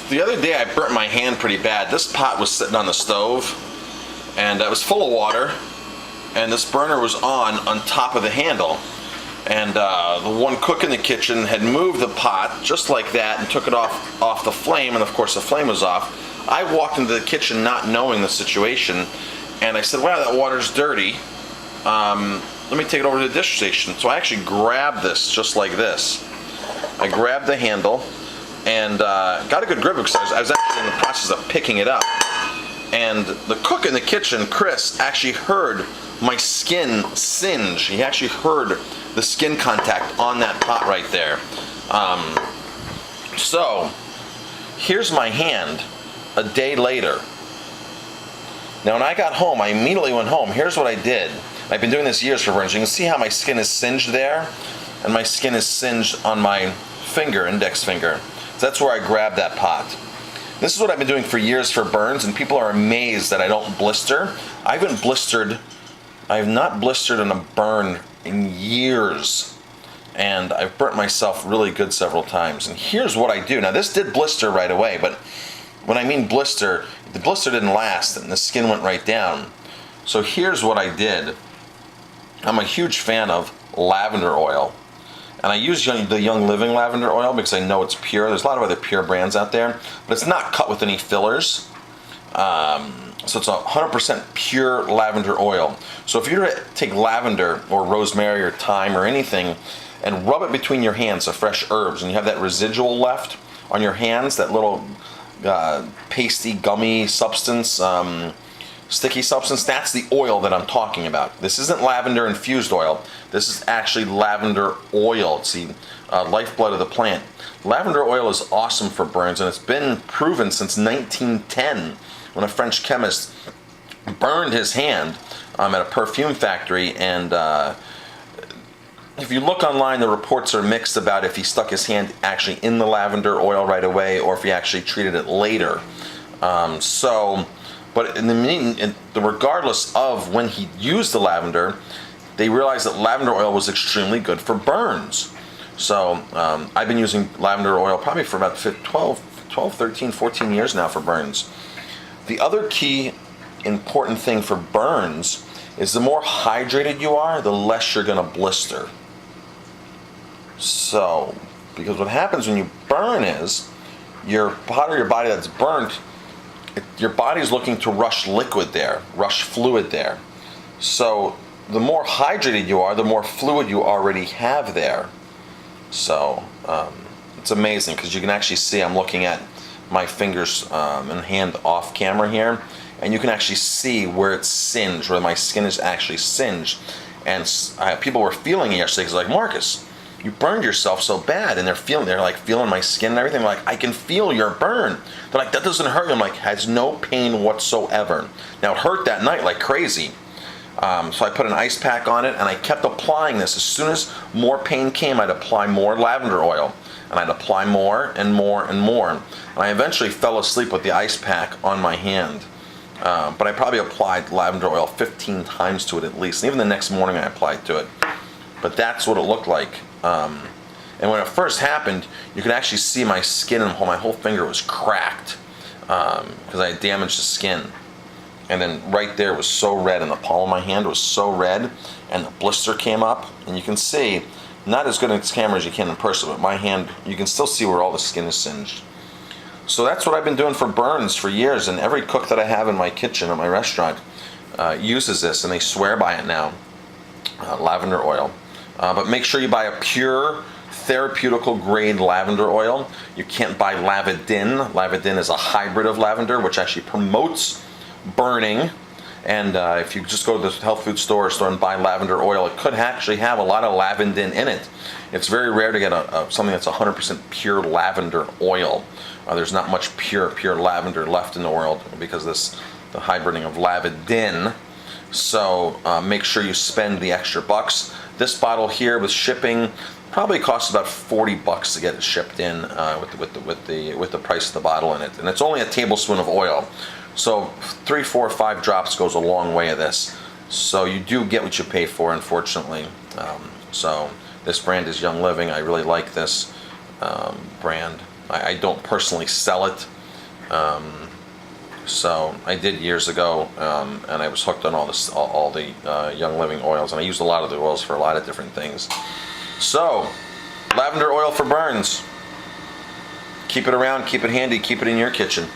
The other day I burnt my hand pretty bad. This pot was sitting on the stove and it was full of water, and this burner was on top of the handle. And the one cook in the kitchen had moved the pot just like that and took it off the flame, and of course the flame was off. I walked into the kitchen not knowing the situation, and I said, wow, that water's dirty. Let me take it over to the dish station. So I actually grabbed this just like this. I grabbed the handle and got a good grip because I was actually in the process of picking it up. And the cook in the kitchen, Chris, actually heard my skin singe. He actually heard the skin contact on that pot right there. So here's my hand a day later. Now when I got home, I immediately went home. Here's what I did. I've been doing this years for burns. You can see how my skin is singed there, and my skin is singed on my finger, index finger. So that's where I grabbed that pot. This is what I've been doing for years for burns, and people are amazed that I don't blister. I have not blistered in a burn in years, and I've burnt myself really good several times. And here's what I do. Now this did blister right away, but when I mean blister, the blister didn't last and the skin went right down. So here's what I did. I'm a huge fan of lavender oil, and I use the Young Living lavender oil because I know it's pure. There's a lot of other pure brands out there, but it's not cut with any fillers. So it's 100% pure lavender oil. So if you were to take lavender or rosemary or thyme or anything and rub it between your hands, the fresh herbs, and you have that residual left on your hands, that little pasty, gummy substance, sticky substance, that's the oil that I'm talking about. This isn't lavender infused oil. This is actually lavender oil. It's the lifeblood of the plant. Lavender oil is awesome for burns, and it's been proven since 1910 when a French chemist burned his hand at a perfume factory. And if you look online, the reports are mixed about if he stuck his hand actually in the lavender oil right away or if he actually treated it later. But regardless of when he used the lavender, they realized that lavender oil was extremely good for burns. So I've been using lavender oil probably for about 12, 13, 14 years now for burns. The other key important thing for burns is the more hydrated you are, the less you're going to blister. So, because what happens when you burn is your part of your body that's burnt, your body's looking to rush liquid there, rush fluid there. So the more hydrated you are, the more fluid you already have there. So it's amazing because you can actually see I'm looking at my fingers and hand off camera here, and you can actually see where it's singed, where my skin is actually singed. And people were feeling it yesterday because like, Marcus, you burned yourself so bad, and they're feeling my skin and everything. Like, I can feel your burn. They're like, that doesn't hurt you. I'm like, has no pain whatsoever. Now it hurt that night like crazy. So I put an ice pack on it, and I kept applying this. As soon as more pain came, I'd apply more lavender oil, and I'd apply more and more and more. And I eventually fell asleep with the ice pack on my hand. But I probably applied lavender oil 15 times to it at least. And even the next morning I applied to it. But that's what it looked like. And when it first happened, you could actually see my skin and my whole finger was cracked because I had damaged the skin. And then right there was so red, and the palm of my hand was so red, and the blister came up. And you can see, not as good in this camera as you can in person, but my hand, you can still see where all the skin is singed. So that's what I've been doing for burns for years, and every cook that I have in my kitchen at my restaurant uses this, and they swear by it now, lavender oil. But make sure you buy a pure therapeutical grade lavender oil. You can't buy Lavadin. Lavadin is a hybrid of lavender, which actually promotes burning. And if you just go to the health food store and buy lavender oil, it could actually have a lot of lavandin in it. It's very rare to get something that's 100% pure lavender oil. There's not much pure lavender left in the world because the hybriding of Lavadin. So make sure you spend the extra bucks. This bottle here with shipping probably costs about $40 to get it shipped in with the price of the bottle in it, and it's only a tablespoon of oil. So 3, 4, 5 drops goes a long way of this. So you do get what you pay for, unfortunately. So this brand is Young Living. I really like this brand. I don't personally sell it. So I did years ago, and I was hooked on all the Young Living oils, and I used a lot of the oils for a lot of different things. So, lavender oil for burns. Keep it around, keep it handy, keep it in your kitchen.